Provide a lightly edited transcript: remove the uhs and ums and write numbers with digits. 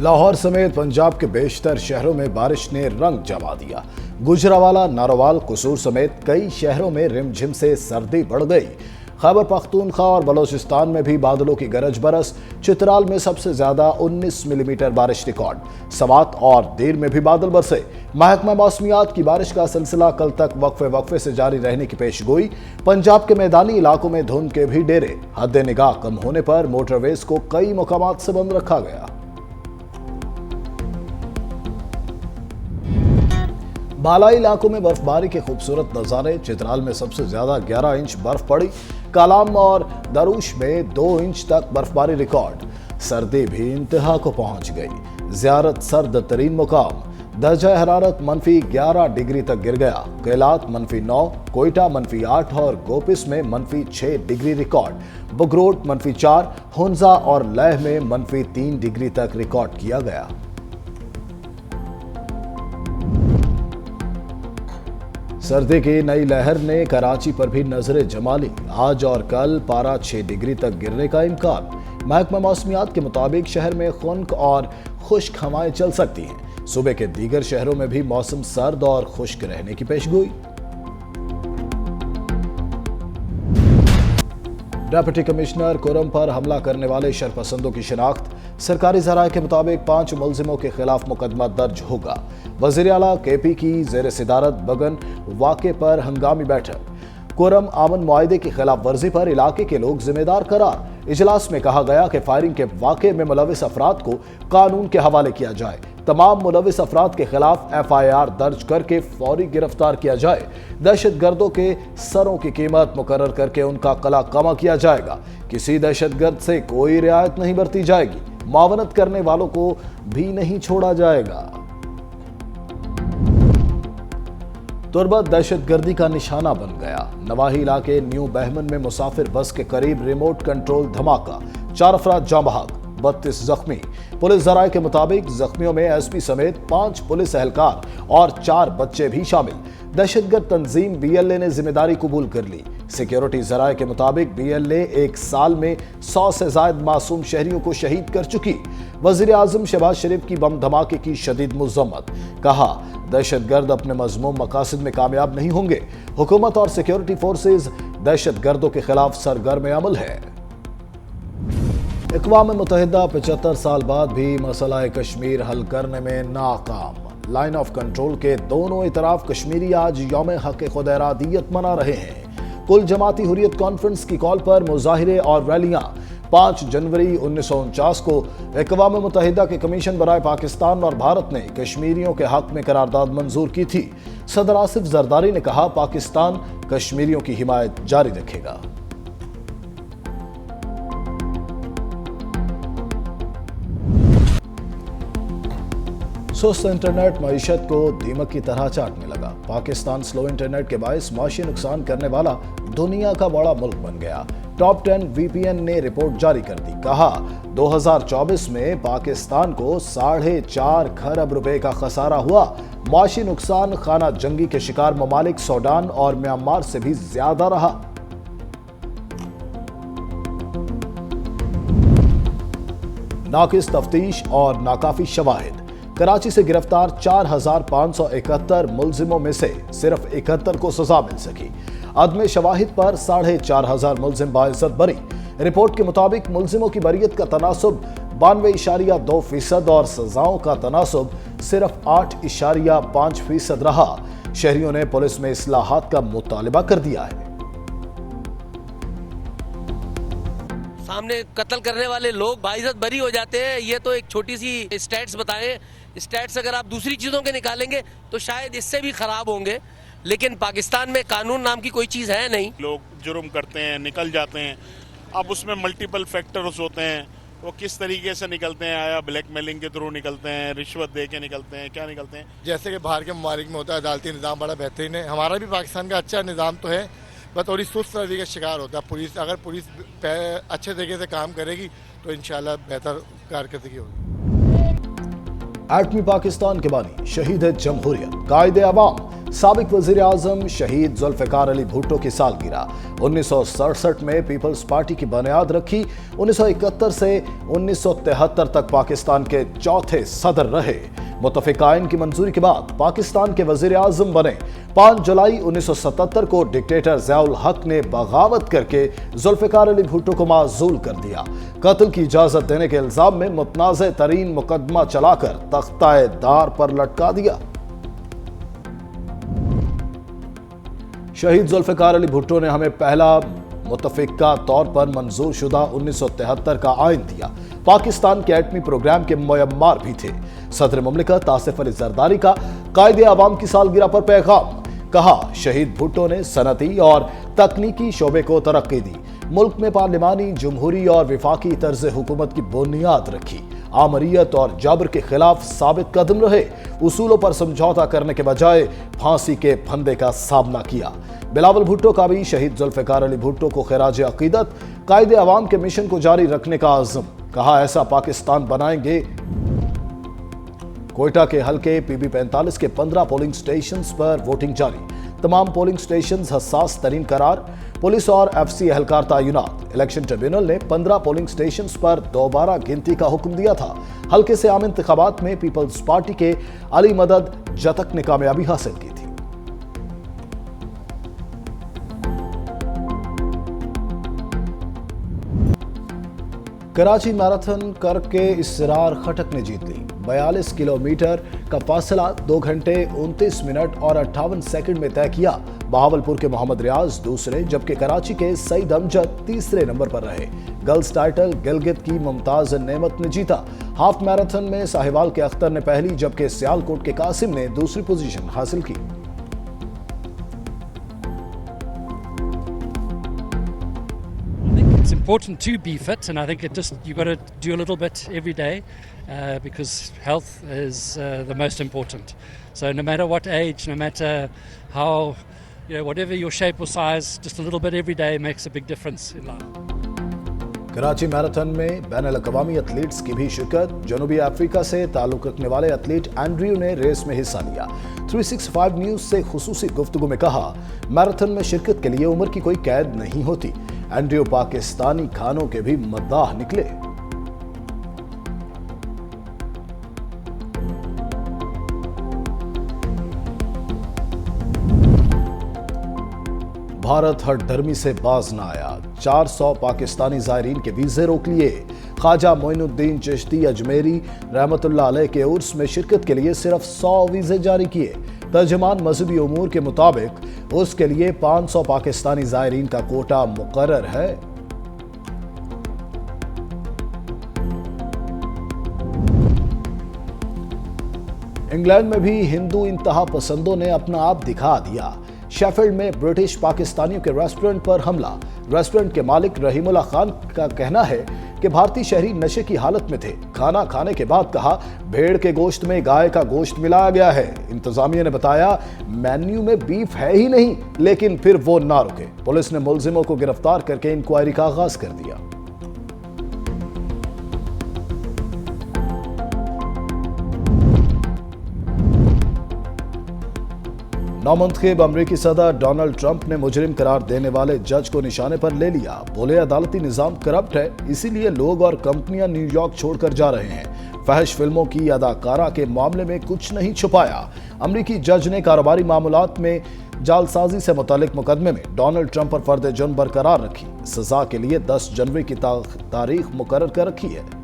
लाहौर समेत पंजाब के बेशतर शहरों में बारिश ने रंग जमा दिया। गुजरावाला, नारोवाल, कसूर समेत कई शहरों में रिमझिम से सर्दी बढ़ गई। खैबर पख्तूनख्वा और बलोचिस्तान में भी बादलों की गरज बरस। चित्राल में सबसे ज्यादा 19 मिलीमीटर बारिश रिकॉर्ड। सवात और देर में भी बादल बरसे। महकमा मौसमियात की बारिश का सिलसिला कल तक वक्फे से जारी रहने की पेशगोई। पंजाब के मैदानी इलाकों में धुंध के भी डेरे। हद निगाह कम होने पर मोटरवेज को कई मुकामात से बंद रखा गया। बालाई इलाकों में बर्फबारी के खूबसूरत नजारे। चित्राल में सबसे ज्यादा 11 इंच बर्फ पड़ी। कालाम और दरूश में 2 इंच तक बर्फबारी रिकॉर्ड। सर्दी भी इंतहा को पहुंच गई। जियारत सर्द तरीन मुकाम। दर्जा हरारत -11 डिग्री तक गिर गया। कैलात -9, कोयटा -8 और गोपिस में -6 डिग्री रिकॉर्ड। बुगरोट -4, हुंजा और लेह में -3 डिग्री तक रिकॉर्ड किया गया। सर्दी की नई लहर ने कराची पर भी नजरें जमा ली। आज और कल पारा 6 डिग्री तक गिरने का इम्कान। महकमा मौसमियात के मुताबिक शहर में खुनक और खुश्क हवाएं चल सकती हैं। सूबे के दीगर शहरों में भी मौसम सर्द और खुश्क रहने की पेशगोई। डिप्टी कमिश्नर कुरम पर हमला करने वाले शरपसंदों की शिनाख्त। सरकारी ज़राए के मुताबिक 5 मुलजिमों के खिलाफ मुकदमा दर्ज होगा। वज़ीर आला KP की ज़ेर सिदारत बगन वाक़े पर हंगामी बैठक। कुरम आमन मुआहदे की खिलाफ वर्जी पर इलाके के लोग जिम्मेदार करार। इजलास में कहा गया कि फायरिंग के वाक़े में मुलविस अफराद को कानून के हवाले किया जाए। तमाम मुलविस अफराद के खिलाफ FIR दर्ज करके फौरी गिरफ्तार किया जाए। दहशत गर्दों के सरों की कीमत मुकर्रर करके उनका कला कमा किया जाएगा। किसी दहशत गर्द से कोई रियायत नहीं बरती जाएगी। मावनत करने वालों को भी नहीं छोड़ा जाएगा। तुर्बत दहशतगर्दी का निशाना बन गया। नवाही इलाके न्यू बहमन में मुसाफिर बस के करीब रिमोट कंट्रोल धमाका। 4 अफराद जाँ बहक, 32 जख्मी। पुलिस जराये के मुताबिक जख्मियों में SP समेत 5 पुलिस एहलकार और 4 बच्चे भी शामिल। दहशतगर्द तंजीम BLA ने जिम्मेदारी कबूल कर ली। सिक्योरिटी जराये के मुताबिक BLA 1 साल में 100 से ज्यादा मासूम शहरियों को शहीद कर चुकी। वजीर आजम शहबाज शरीफ की बम धमाके की शदीद मुज़म्मत। कहा, दहशतगर्द अपने मज़मूम मकासद में कामयाब नहीं होंगे। हुकूमत और सिक्योरिटी फोर्सेज दहशतगर्दों के खिलाफ सरगर्म अमल है। अक़वाम मुत्तहिदा 75 साल बाद भी मसला कश्मीर हल करने में नाकाम। लाइन ऑफ कंट्रोल के दोनों इतराफ कश्मीरी आज यौम हक़ खुद इरादियत मना रहे हैं। कुल जमाती हुर्रियत कॉन्फ्रेंस की कॉल पर मुजाहिरे और रैलियां। 5 जनवरी 1949 को अक़वाम मुत्तहिदा के कमीशन बराए पाकिस्तान और भारत ने कश्मीरियों के हक में करारदाद मंजूर की थी। सदर आसिफ जरदारी ने कहा, पाकिस्तान कश्मीरियों की हिमायत जारी रखेगा। सुस्त इंटरनेट मईशत को दीमक की तरह चाटने लगा। पाकिस्तान स्लो इंटरनेट के बायस माशी नुकसान करने वाला दुनिया का बड़ा मुल्क बन गया। टॉप 10 VPN ने रिपोर्ट जारी कर दी। कहा, 2024 में पाकिस्तान को 4.5 खरब रुपए का खसारा हुआ। माशी नुकसान खाना जंगी के शिकार ममालिक सूडान और म्यांमार से भी ज्यादा रहा। नाकिस तफ्तीश और नाकाफी शवाहिद। कराची से गिरफ्तार 4571 मुलजिमों में से सिर्फ 71 को सजा मिल सकी। अदम शवाहिद पर 4500 मुलजिम बाइज्जत बरी। रिपोर्ट के मुताबिक मुलजिमों की बरियत का तनासुब 92.2% और सजाओं का तनासुब सिर्फ 8.5% रहा। शहरियों ने पुलिस में इस्लाहात का मुतालिबा कर दिया है। सामने कत्ल करने वाले लोग बाइज्जत बरी हो जाते हैं। ये तो एक छोटी सी स्टैट्स बताएं। स्टैट्स अगर आप दूसरी चीज़ों के निकालेंगे तो शायद इससे भी ख़राब होंगे, लेकिन पाकिस्तान में कानून नाम की कोई चीज़ है नहीं। लोग जुर्म करते हैं, निकल जाते हैं। अब उसमें मल्टीपल फैक्टर्स होते हैं। वो किस तरीके से निकलते हैं, आया ब्लैकमेलिंग के थ्रू निकलते हैं, रिश्वत दे के निकलते हैं, क्या निकलते हैं। जैसे कि बाहर के ममालिक में होता है, अदालती निज़ाम बड़ा बेहतरीन है। हमारा भी पाकिस्तान का अच्छा निज़ाम तो है, बस थोड़ी सुस्त रवैये का शिकार होता है। पुलिस अगर पुलिस अच्छे तरीके से काम करेगी तो इंशाल्लाह बेहतर कारकर्दगी होगी। एटमी पाकिस्तान के बानी, शहीद है जमहूरियत, कायदे अवाम, साबिक वजीर आजम शहीद जुल्फिकार अली भुट्टो की सालगिरह। 1967 में पीपल्स पार्टी की बुनियाद रखी। 1971 से 1973 तक पाकिस्तान के चौथे सदर रहे। मुत्तफिक आइन की मंजूरी के बाद पाकिस्तान के वजीर आजम बने। 5 जुलाई 1977 को डिक्टेटर ज़ियाउल हक ने बगावत करके जुल्फिकार अली भुट्टो को माज़ूल कर दिया। कत्ल की इजाजत देने के इल्जाम में मुतनाज़ तरीन मुकदमा चलाकर तख्ताए दार पर लटका दिया। शहीद जुल्फिकार अली भुट्टो ने हमें पहला मुत्तफिका तौर पर मंजूर शुदा 1973 का आइन दिया। पाकिस्तान के एटमी प्रोग्राम के मुयम्मार भी थे। सदर मुमलिकत आसिफ अली जरदारी का कायदे आवाम की सालगिरह पर पैगाम। कहा, शहीद भुट्टो ने सनती और तकनीकी शोबे को तरक्की दी। मुल्क में पार्लिमानी, जमहूरी और विफाकी तर्ज हुकूमत की बुनियाद रखी। आमरीयत और जबर के खिलाफ साबित कदम रहे। उसूलों पर समझौता करने के बजाय फांसी के फंदे का सामना किया। बिलावल भुट्टो का भी शहीद जुल्फिकार अली भुट्टो को खिराज अकीदत, कायदे अवाम के मिशन को जारी रखने का आज़म। कहा, ऐसा पाकिस्तान बनाएंगे। कोयटा के हल्के पीबी 45 के 15 पोलिंग स्टेशंस पर वोटिंग जारी। तमाम पोलिंग स्टेशंस हसास तरीन करार। पुलिस और एफसी एहलकार तैनात। इलेक्शन ट्रिब्यूनल ने 15 पोलिंग स्टेशंस पर दोबारा गिनती का हुक्म दिया था। हल्के से आम इंतखाबात में पीपल्स पार्टी के अली मदद जतक ने कामयाबी हासिल की थी। कराची मैराथन करके इसरार खटक ने जीत ली। 42 किलोमीटर का फासला 2 घंटे 29 मिनट और 58 सेकंड में तय किया। बहावलपुर के मोहम्मद रियाज दूसरे, जबकि कराची के सईद अमजद तीसरे नंबर पर रहे। गर्ल्स टाइटल गिलगित की मुमताज नेमत ने जीता। हाफ मैराथन में साहिवाल के अख्तर ने पहली, जबकि सियालकोट के कासिम ने दूसरी पोजीशन हासिल की। It's important to be fit, and I think you've got to do a little bit every day because health is the most important. So no matter what age, no matter how, whatever your shape or size, just a little bit every day makes a big difference in life. Karachi marathon में बैनुल-अक़वामी athletes की भी शिरकत। जनूबी Africa से ताल्लुक रखने वाले athlete Andrew ने रेस में हिस्सा लिया। 365 न्यूज से खुसूसी गुफ्तगू में कहा, मैराथन में शिरकत के लिए उम्र की कोई कैद नहीं होती। एंड्रयू पाकिस्तानी खानों के भी मद्दाह निकले। भारत हठधर्मी से बाज न आया। 400 पाकिस्तानी ज़ायरीन के वीज़े रोक लिए। ख्वाजा मोइनुद्दीन चिश्ती अजमेरी रहमतुल्लाह अलैह के उर्स में शिरकत के लिए सिर्फ 100 वीज़े जारी किए। तर्जमान मजहबी उमूर के मुताबिक उसके लिए 500 पाकिस्तानी ज़ायरीन का कोटा मुकर्रर है। इंग्लैंड में भी हिंदू इंतहा पसंदों ने अपना आप दिखा दिया। शेफील्ड में ब्रिटिश पाकिस्तानियों के रेस्टोरेंट पर हमला। रेस्टोरेंट के मालिक रहीमुल्लाह खान का कहना है कि भारतीय शहरी नशे की हालत में थे। खाना खाने के बाद कहा, भेड़ के गोश्त में गाय का गोश्त मिलाया गया है। इंतजामिया ने बताया, मेन्यू में बीफ है ही नहीं, लेकिन फिर वो ना रुके। पुलिस ने मुलजिमों को गिरफ्तार करके इंक्वायरी का आगाज कर दिया। नौमुंतखब अमरीकी सदर डोनाल्ड ट्रंप ने मुजरिम करार देने वाले जज को निशाने पर ले लिया। बोले, अदालती निजाम करप्ट है, इसीलिए लोग और कंपनियां न्यूयॉर्क छोड़कर जा रहे हैं। फहश फिल्मों की अदाकारा के मामले में कुछ नहीं छुपाया। अमरीकी जज ने कारोबारी मामलात में जालसाजी से मुतालिक मुकदमे में डोनाल्ड ट्रंप पर फर्द जुर्म बरकरार रखी। सजा के लिए 10 जनवरी की तारीख मुकर्रर कर रखी है।